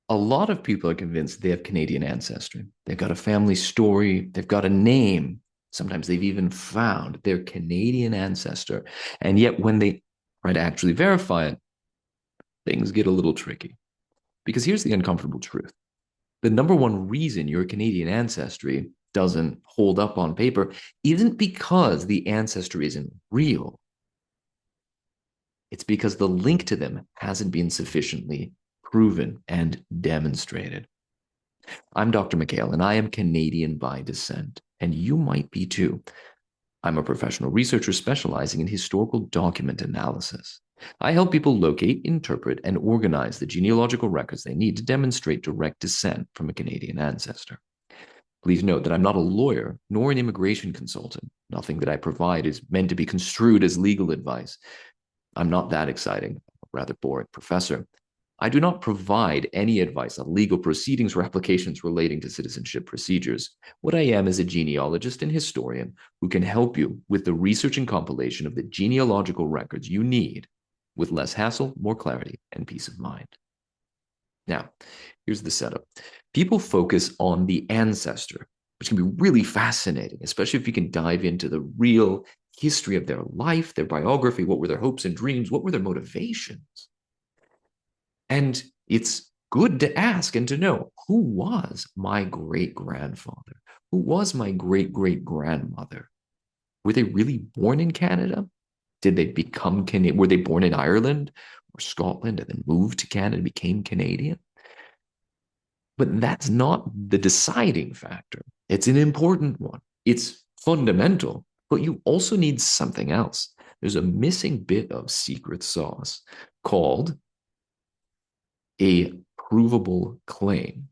A lot of people are convinced they have Canadian ancestry. They've got a family story, they've got a name. Sometimes they've even found their Canadian ancestor. And yet, when they try to actually verify it, things get a little tricky. Because here's the uncomfortable truth: the number one reason your Canadian ancestry doesn't hold up on paper isn't because the ancestry isn't real. It's because the link to them hasn't been sufficiently proven and demonstrated. I'm Dr. Mikael, and I am Canadian by descent, and you might be too. I'm a professional researcher specializing in historical document analysis. I help people locate, interpret, and organize the genealogical records they need to demonstrate direct descent from a Canadian ancestor. Please note that I'm not a lawyer nor an immigration consultant. Nothing that I provide is meant to be construed as legal advice. I'm not that exciting, a rather boring professor. I do not provide any advice on legal proceedings or applications relating to citizenship procedures. What I am is a genealogist and historian who can help you with the research and compilation of the genealogical records you need with less hassle, more clarity, and peace of mind. Now, here's the setup. People focus on the ancestor, which can be really fascinating, especially if you can dive into the real history of their life, their biography, what were their hopes and dreams, what were their motivations. And it's good to ask and to know, who was my great grandfather? Who was my great great grandmother? Were they really born in Canada? Did they become Canadian? Were they born in Ireland or Scotland and then moved to Canada and became Canadian? But that's not the deciding factor. It's an important one. It's fundamental, but you also need something else. There's a missing bit of secret sauce called a provable claim.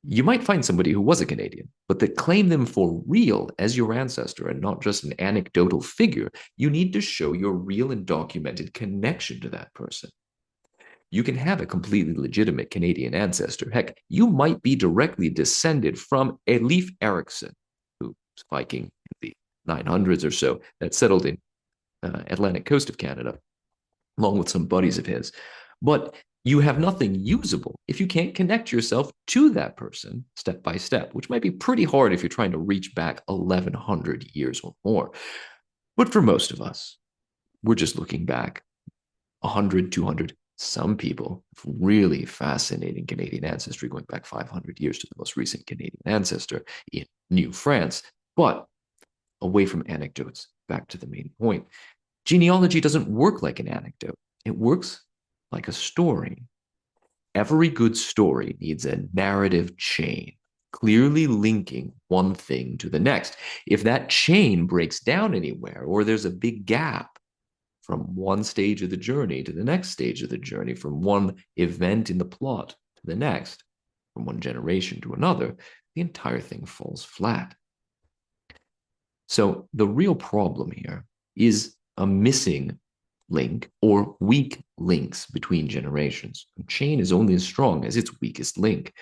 You might find somebody who was a Canadian, but to claim them for real as your ancestor and not just an anecdotal figure, you need to show your real and documented connection to that person. You can have a completely legitimate Canadian ancestor. Heck, you might be directly descended from Leif Erikson, who was Viking in the 900s or so, that settled in Atlantic coast of Canada, along with some buddies of his. But you have nothing usable if you can't connect yourself to that person step by step, which might be pretty hard if you're trying to reach back 1100 years or more. But for most of us, we're just looking back 100, 200. Some people have really fascinating Canadian ancestry going back 500 years to the most recent Canadian ancestor in New France. But away from anecdotes, back to the main point. Genealogy doesn't work like an anecdote. It works like a story. Every good story needs a narrative chain, clearly linking one thing to the next. If that chain breaks down anywhere, or there's a big gap from one stage of the journey to the next stage of the journey, from one event in the plot to the next, from one generation to another, the entire thing falls flat. So the real problem here is a missing link or weak links between generations. A chain is only as strong as its weakest link.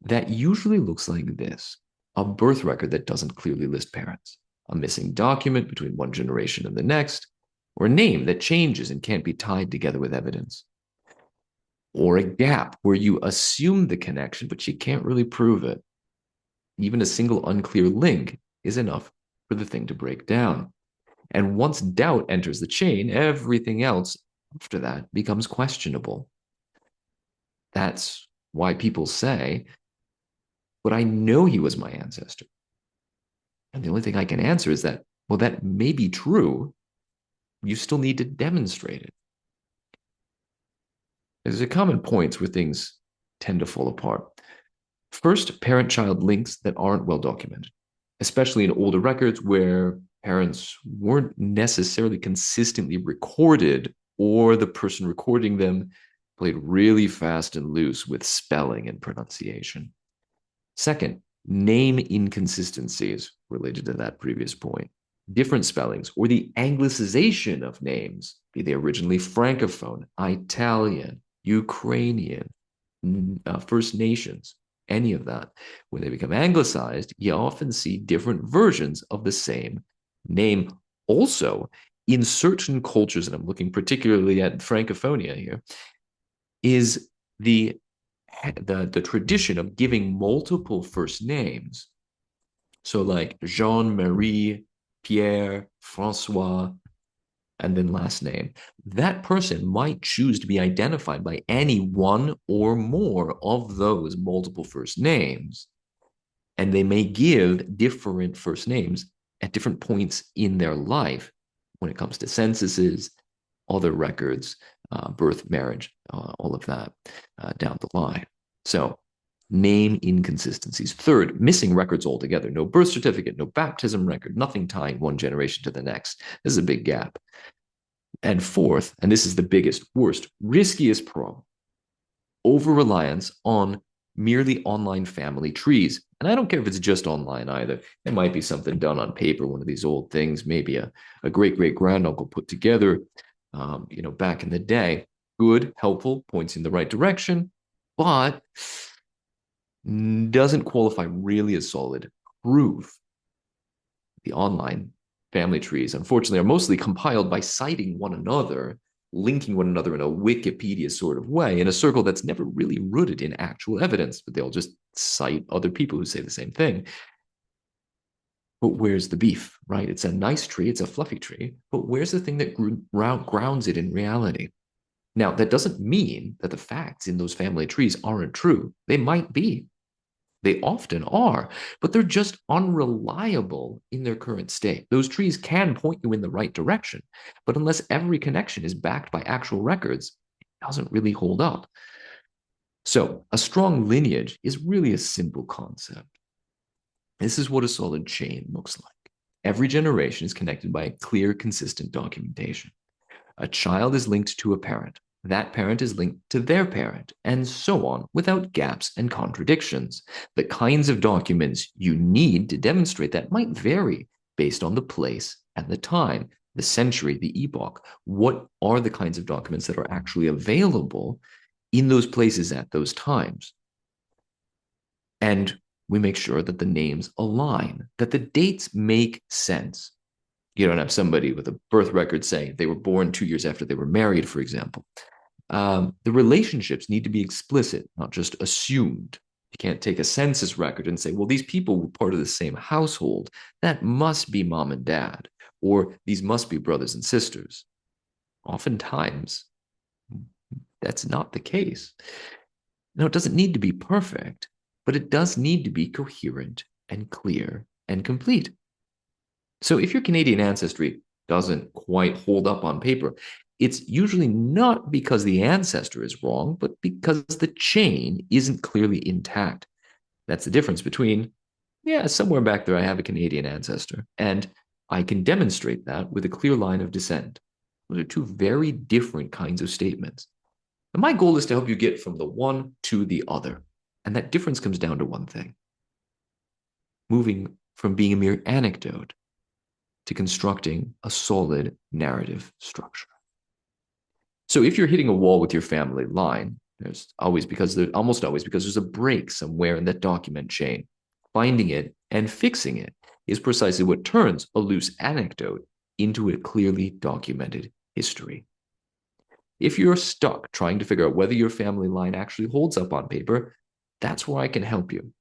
That usually looks like this: a birth record that doesn't clearly list parents, a missing document between one generation and the next, or a name that changes and can't be tied together with evidence, or a gap where you assume the connection, but you can't really prove it. Even a single unclear link is enough for the thing to break down. And once doubt enters the chain, everything else after that becomes questionable. That's why people say, but I know he was my ancestor. And the only thing I can answer is that, well, that may be true. You still need to demonstrate it. There's a common points where things tend to fall apart. First, parent-child links that aren't well documented, especially in older records where parents weren't necessarily consistently recorded, or the person recording them played really fast and loose with spelling and pronunciation. Second, name inconsistencies related to that previous point. Different spellings or the anglicization of names, be they originally Francophone, Italian, Ukrainian, First Nations, any of that. When they become anglicized, you often see different versions of the same name. Also, in certain cultures, and I'm looking particularly at Francophonia here, is the the tradition of giving multiple first names, so like Jean, Marie, Pierre, Francois, and then last name, that person might choose to be identified by any one or more of those multiple first names. And they may give different first names at different points in their life when it comes to censuses, other records, birth, marriage, all of that down the line. So name inconsistencies. Third, missing records altogether. No birth certificate, no baptism record, nothing tying one generation to the next. This is a big gap. And fourth, and this is the biggest, worst, riskiest problem, over-reliance on merely online family trees. And I don't care if it's just online either. It might be something done on paper, one of these old things, maybe a great-great-granduncle put together, back in the day. Good, helpful, points in the right direction, but doesn't qualify really as solid proof. The online family trees, unfortunately, are mostly compiled by citing one another, linking one another in a Wikipedia sort of way, in a circle that's never really rooted in actual evidence, but they'll just cite other people who say the same thing. But where's the beef, right? It's a nice tree, it's a fluffy tree, but where's the thing that grounds it in reality? Now, that doesn't mean that the facts in those family trees aren't true. They might be. They often are, but they're just unreliable in their current state. Those trees can point you in the right direction, but unless every connection is backed by actual records, it doesn't really hold up. So a strong lineage is really a simple concept. This is what a solid chain looks like. Every generation is connected by a clear, consistent documentation. A child is linked to a parent. That parent is linked to their parent, and so on, without gaps and contradictions. The kinds of documents you need to demonstrate that might vary based on the place and the time, the century, the epoch. What are the kinds of documents that are actually available in those places at those times? And we make sure that the names align, that the dates make sense. You don't have somebody with a birth record saying they were born 2 years after they were married, for example. The relationships need to be explicit, not just assumed. You can't take a census record and say, well, these people were part of the same household. That must be mom and dad, or these must be brothers and sisters. Oftentimes, that's not the case. Now, it doesn't need to be perfect, but it does need to be coherent and clear and complete. So if your Canadian ancestry doesn't quite hold up on paper, it's usually not because the ancestor is wrong, but because the chain isn't clearly intact. That's the difference between, yeah, somewhere back there I have a Canadian ancestor, and I can demonstrate that with a clear line of descent. Those are two very different kinds of statements. And my goal is to help you get from the one to the other. And that difference comes down to one thing: moving from being a mere anecdote to constructing a solid narrative structure. So if you're hitting a wall with your family line, there's almost always because there's a break somewhere in that document chain. Finding it and fixing it is precisely what turns a loose anecdote into a clearly documented history. If you're stuck trying to figure out whether your family line actually holds up on paper, that's where I can help you.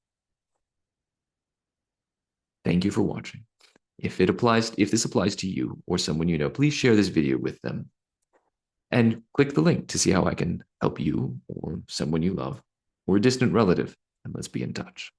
Thank you for watching. If this applies to you or someone you know, please share this video with them. And click the link to see how I can help you or someone you love or a distant relative, and let's be in touch.